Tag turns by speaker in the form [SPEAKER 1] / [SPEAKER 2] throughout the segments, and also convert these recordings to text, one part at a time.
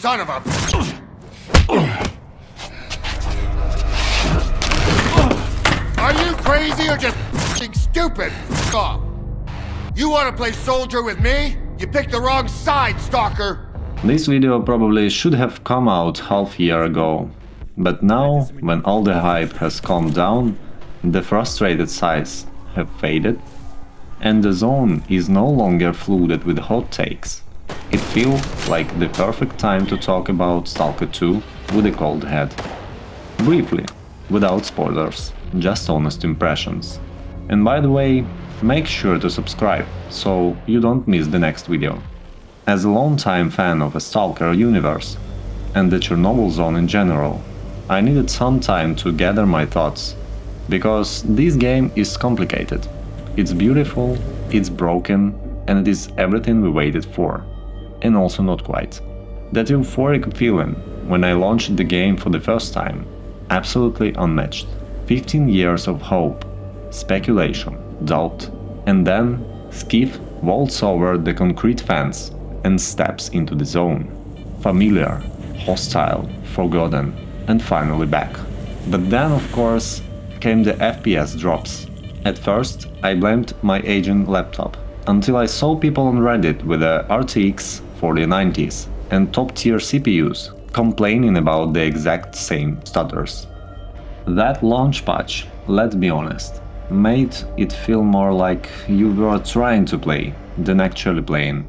[SPEAKER 1] son of a... Are you crazy or just f***ing stupid? F*** off. You want to play soldier with me? You picked the wrong side, Stalker.
[SPEAKER 2] This video probably should have come out half a year ago, but now, when all the hype has calmed down, the frustrated sighs have faded, and the zone is no longer flooded with hot takes, it feels like the perfect time to talk about Stalker 2 with a cold head. Briefly, without spoilers, just honest impressions. And by the way, make sure to subscribe, so you don't miss the next video. As a long-time fan of a Stalker universe, and the Chernobyl zone in general, I needed some time to gather my thoughts, because this game is complicated. It's beautiful, it's broken, and it is everything we waited for. And also not quite. That euphoric feeling when I launched the game for the first time, absolutely unmatched. 15 years of hope, speculation, doubt, and then Skiff vaults over the concrete fence and steps into the zone. Familiar, hostile, forgotten, and finally back. But then, of course, came the FPS drops. At first, I blamed my aging laptop, until I saw people on Reddit with the RTX 4090s and top-tier CPUs complaining about the exact same stutters. That launch patch, let's be honest, made it feel more like you were trying to play than actually playing.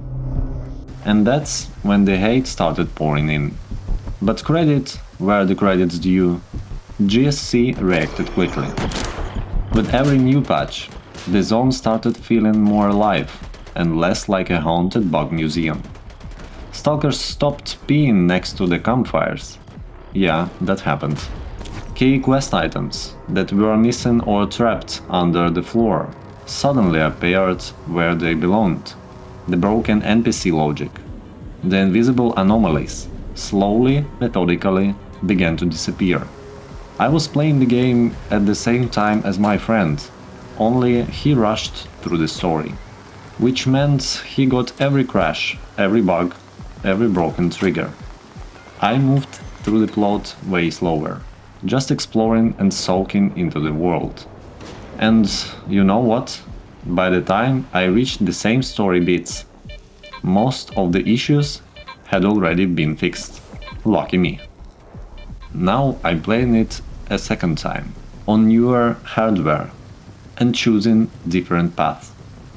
[SPEAKER 2] And that's when the hate started pouring in. But credit where the credit's due, GSC reacted quickly. With every new patch, the zone started feeling more alive and less like a haunted bug museum. Stalkers stopped peeing next to the campfires. Yeah, that happened. Key quest items that were missing or trapped under the floor suddenly appeared where they belonged. The broken NPC logic, the invisible anomalies, slowly, methodically began to disappear. I was playing the game at the same time as my friend, only he rushed through the story, which meant he got every crash, every bug, every broken trigger. I moved through the plot way slower, just exploring and soaking into the world. And you know what? By the time I reached the same story beats, most of the issues had already been fixed. Lucky me. Now I'm playing it a second time, on newer hardware, and choosing different paths.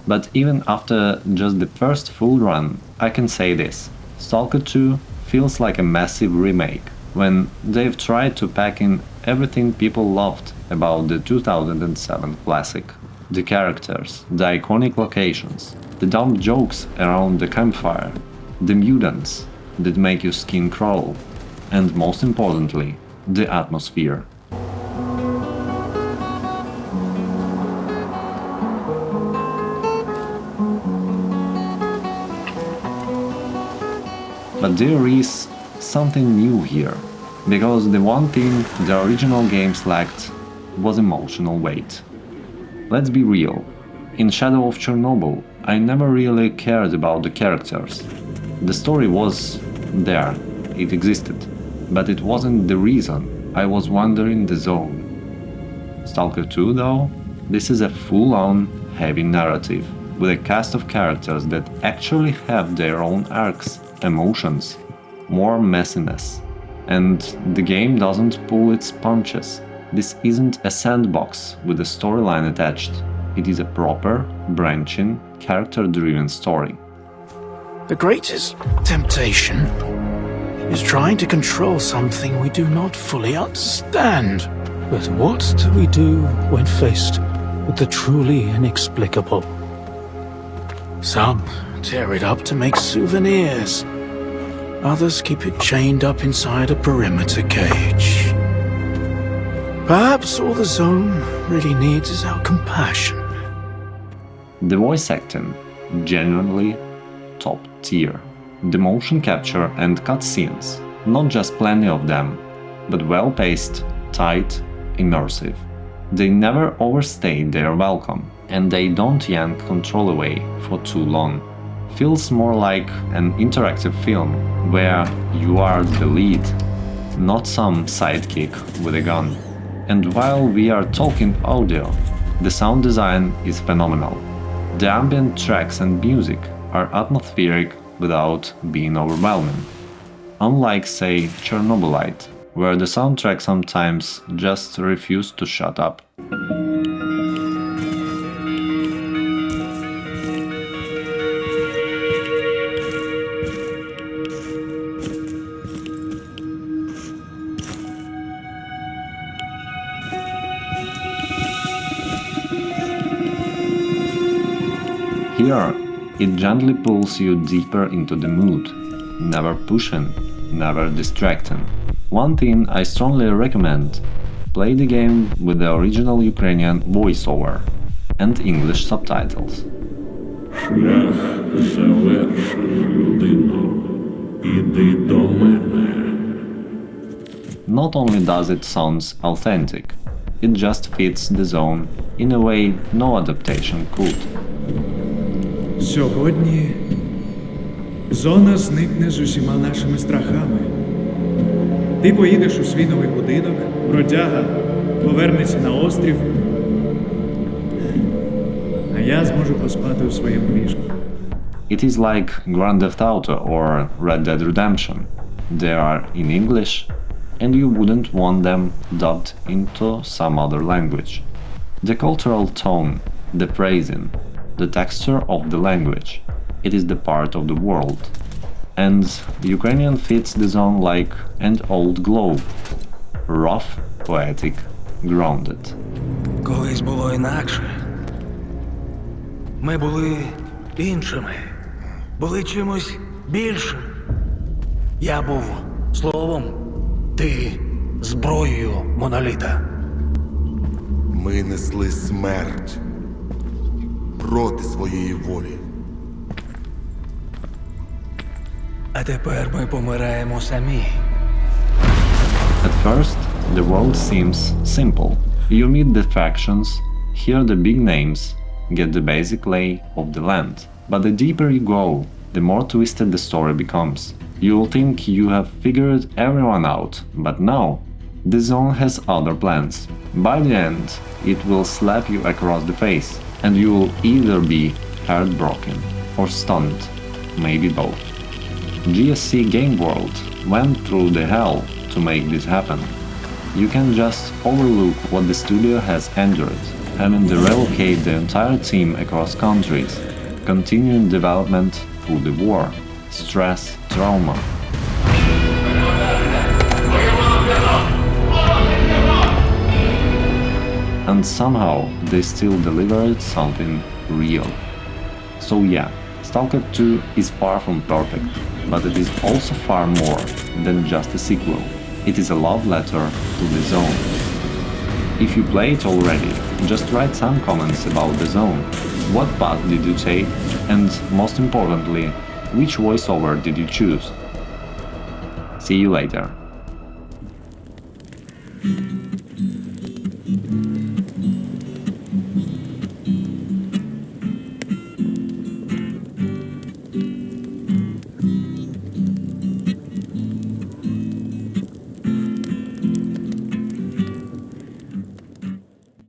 [SPEAKER 2] But even after just the first full run, I can say this: Stalker 2 feels like a massive remake, when they've tried to pack in everything people loved about the 2007 classic. The characters, the iconic locations, the dumb jokes around the campfire, the mutants that make your skin crawl, and most importantly, the atmosphere. But there is something new here, because the one thing the original games lacked was emotional weight. Let's be real, in Shadow of Chernobyl I never really cared about the characters. The story was there, it existed, but it wasn't the reason I was wandering the zone. Stalker 2 though, this is a full-on heavy narrative, with a cast of characters that actually have their own arcs, emotions, more messiness. And the game doesn't pull its punches. This isn't a sandbox with a storyline attached. It is a proper, branching, character-driven story.
[SPEAKER 3] The greatest temptation is trying to control something we do not fully understand. But what do we do when faced with the truly inexplicable? Some tear it up to make souvenirs. Others keep it chained up inside a perimeter cage. Perhaps all the zone really needs is our compassion.
[SPEAKER 2] The voice acting, genuinely top tier. The motion capture and cutscenes, not just plenty of them, but well-paced, tight, immersive. They never overstay their welcome, and they don't yank control away for too long. feels more like an interactive film where you are the lead, not some sidekick with a gun. And while we are talking audio, the sound design is phenomenal. The ambient tracks and music are atmospheric without being overwhelming. Unlike, say, Chornobyl, where the soundtrack sometimes just refused to shut up. Here, it gently pulls you deeper into the mood, never pushing, never distracting. One thing I strongly recommend: play the game with the original Ukrainian voiceover and English subtitles.
[SPEAKER 4] Шлях завершено, людино, іди до мене.
[SPEAKER 2] Not only does it sound authentic, it just fits the zone in a way no adaptation could.
[SPEAKER 5] Сьогодні зона зникне з усіма нашими страхами. Ти поїдеш у свій новий будинок, бродяга повернеться на острів, а я зможу поспати у своєму ліжку.
[SPEAKER 2] It is like Grand Theft Auto or Red Dead Redemption. They are in English, and you wouldn't want them dubbed into some other language. The cultural tone, the phrasing, the texture of the language, it is the part of the world. And Ukrainian fits the zone like an old globe. Rough, poetic, grounded.
[SPEAKER 3] Колись було інакше. Ми були іншими. Були чимось більшим. Я був словом, ти зброєю моноліта.
[SPEAKER 1] Ми несли смерть проти своєї волі.
[SPEAKER 3] А тепер ми помираємо самі.
[SPEAKER 2] At first, the world seems simple. You meet the factions, hear the big names, get the basic lay of the land. But the deeper you go, the more twisted the story becomes. You'll think you have figured everyone out, but now, the zone has other plans. By the end, it will slap you across the face, and you'll either be heartbroken or stunned, maybe both. GSC Game World went through the hell to make this happen. You can just overlook what the studio has endured, having to relocate the entire team across countries, continuing development through the war, stress, trauma. And somehow they still delivered something real. So yeah, Stalker 2 is far from perfect, but it is also far more than just a sequel. It is a love letter to the zone. If you play it already, just write some comments about the zone. What path did you take? And most importantly, which voiceover did you choose? See you later.